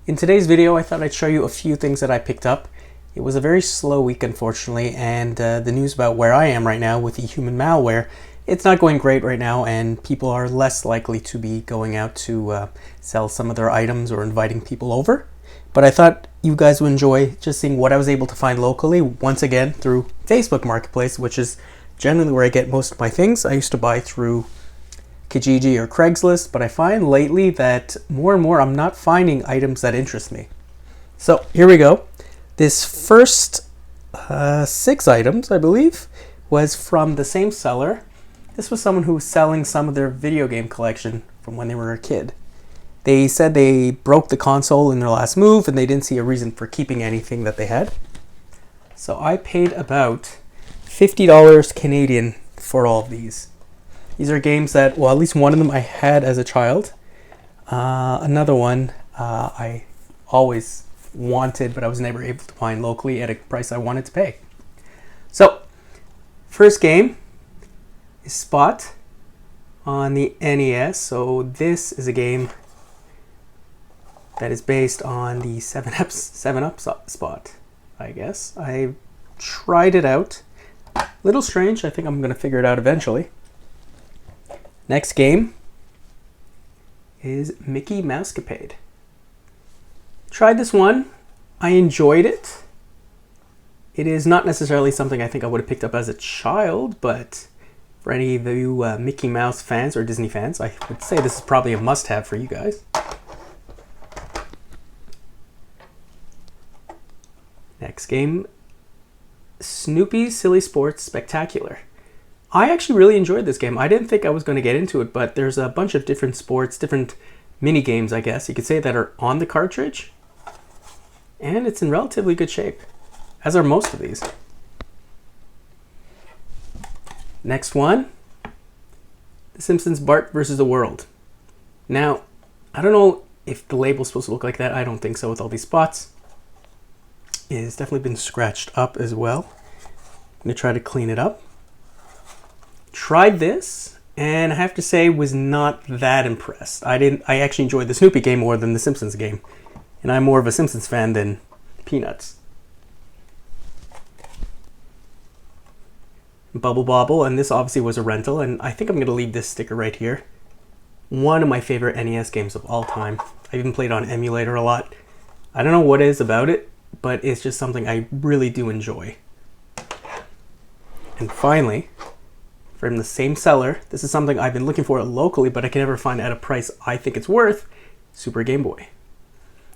In today's video, I thought I'd show you a few things that I picked up. It was a very slow week, unfortunately, and the news about where I am right now with the human malware, it's not going great right now, and people are less likely to be going out to sell some of their items or inviting people over. But I thought you guys would enjoy just seeing what I was able to find locally, once again, through Facebook Marketplace, which is generally where I get most of my things. I used to buy through Kijiji or Craigslist, but I find lately that more and more I'm not finding items that interest me. So here we go. This first 6 items, I believe, was from the same seller. This was someone who was selling some of their video game collection from when they were a kid. They said they broke the console in their last move and they didn't see a reason for keeping anything that they had. So I paid about $50 Canadian for all of these. These are games that, well, at least one of them I had as a child. Another one I always wanted, but I was never able to find locally at a price I wanted to pay. So, first game is Spot on the NES. So this is a game that is based on the 7-Up Spot, I guess. I tried it out. A little strange. I think I'm going to figure it out eventually. Next game is Mickey Mousecapade. Tried this one. I enjoyed it. It is not necessarily something I think I would have picked up as a child, but for any of you Mickey Mouse fans or Disney fans, I would say this is probably a must-have for you guys. Next game, Snoopy's Silly Sports Spectacular. I actually really enjoyed this game. I didn't think I was going to get into it, but there's a bunch of different sports, different mini games, I guess you could say, that are on the cartridge. And it's in relatively good shape, as are most of these. Next one, The Simpsons Bart vs. the World. Now, I don't know if the label's supposed to look like that. I don't think so with all these spots. It has definitely been scratched up as well. I'm going to try to clean it up. Tried this, and I have to say was not that impressed. I actually enjoyed the Snoopy game more than the Simpsons game. And I'm more of a Simpsons fan than Peanuts. Bubble Bobble, and this obviously was a rental, and I think I'm going to leave this sticker right here. One of my favorite NES games of all time. I even played on emulator a lot. I don't know what it is about it, but it's just something I really do enjoy. And finally, from the same seller, this is something I've been looking for locally, but I can never find at a price I think it's worth, Super Game Boy.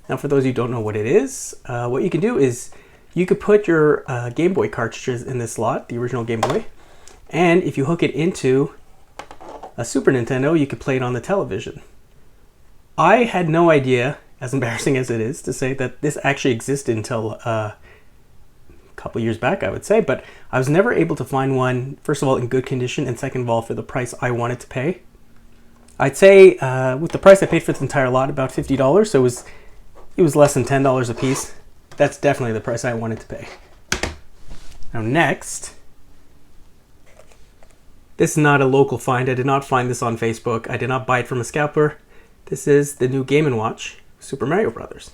Now, for those who don't know what it is, what you can do is you could put your Game Boy cartridges in this slot, the original Game Boy, and if you hook it into a Super Nintendo, you could play it on the television. I had no idea, as embarrassing as it is to say, that this actually existed until a couple years back, I would say, but I was never able to find one, first of all, in good condition, and second of all, for the price I wanted to pay. I'd say with the price I paid for this entire lot, about $50, so it was less than $10 a piece. That's definitely the price I wanted to pay. Now next, this is not a local find. I did not find this on Facebook. I did not buy it from a scalper. This is the new Game & Watch, Super Mario Brothers.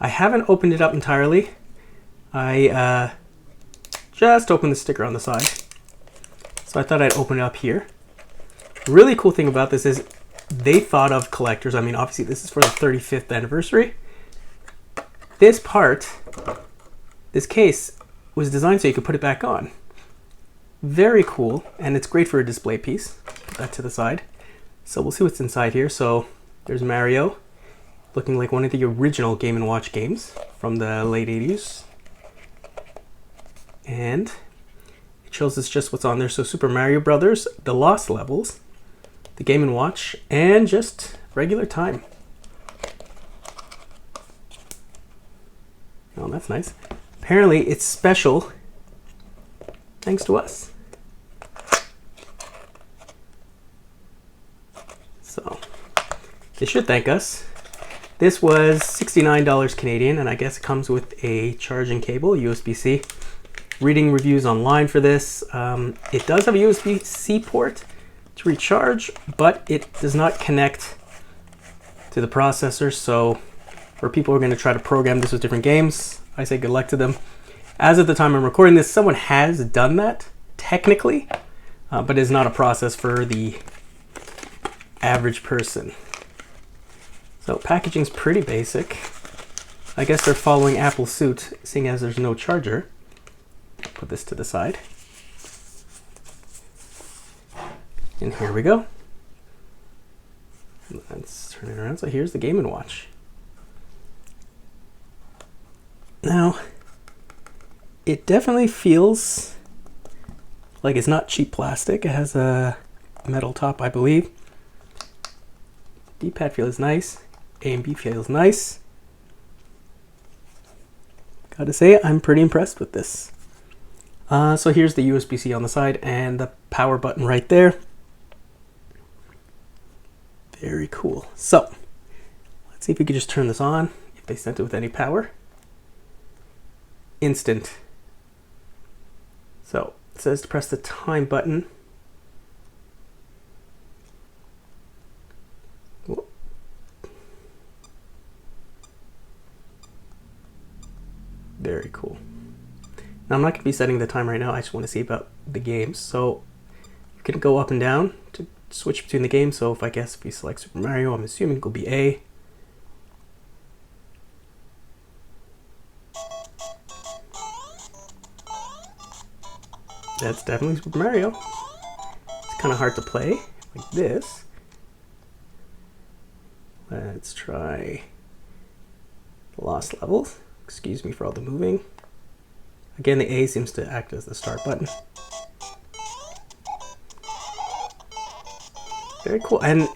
I haven't opened it up entirely. I just opened the sticker on the side. So I thought I'd open it up here. The really cool thing about this is they thought of collectors. I mean, obviously this is for the 35th anniversary. This part, this case, was designed so you could put it back on. Very cool, and it's great for a display piece. Put that to the side. So we'll see what's inside here. So there's Mario, looking like one of the original Game & Watch games from the late 80s. And it shows us just what's on there. So Super Mario Brothers, the Lost Levels, the Game & Watch, and just regular time. Oh, that's nice. Apparently, it's special thanks to us. So, they should thank us. This was $69 Canadian, and I guess it comes with a charging cable, USB-C. Reading reviews online for this. It does have a USB-C port to recharge, but it does not connect to the processor, so For people who are going to try to program this with different games, I say good luck to them. As of the time I'm recording this, someone has done that, technically, but it's not a process for the average person. So packaging's pretty basic. I guess they're following Apple's suit, seeing as there's no charger. Put this to the side. And here we go. Let's turn it around. So here's the Game & Watch. Now, it definitely feels like it's not cheap plastic. It has a metal top, I believe. D-pad feels nice. A and B feels nice. Gotta say, I'm pretty impressed with this. So here's the USB-C on the side and the power button right there. Very cool. So, let's see if we could just turn this on, if they sent it with any power. Instant. So, it says to press the time button. Whoop. Very cool. Now, I'm not going to be setting the time right now. I just want to see about the games. So you can go up and down to switch between the games. So if we select Super Mario, I'm assuming it will be A. That's definitely Super Mario. It's kind of hard to play like this. Let's try Lost Levels. Excuse me for all the moving. Again, the A seems to act as the start button. Very cool. And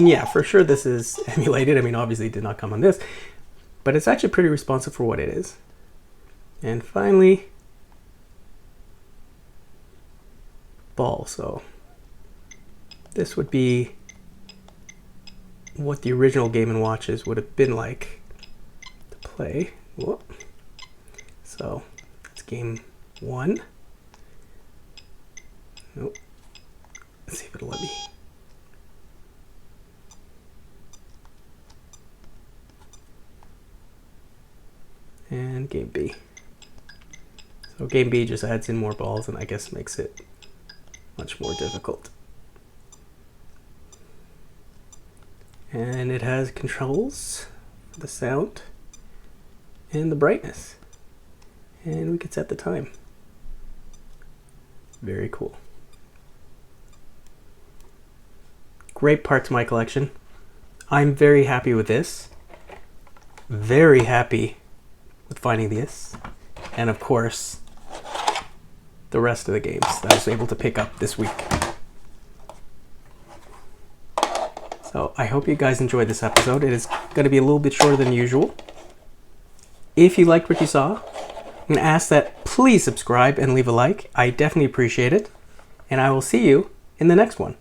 yeah, for sure this is emulated. Obviously it did not come on this, but it's actually pretty responsive for what it is. And finally, ball. So this would be what the original Game & Watches would have been like to play. Whoop. So that's game 1. Nope. Let's see if it'll let me. And game B. So game B just adds in more balls and I guess makes it much more difficult. And it has controls for the sound and the brightness. And we can set the time. Very cool. Great part to my collection. I'm very happy with this. Very happy with finding this. And of course, the rest of the games that I was able to pick up this week. So I hope you guys enjoyed this episode. It is going to be a little bit shorter than usual. If you liked what you saw, I'm going to ask that please subscribe and leave a like. I definitely appreciate it. And I will see you in the next one.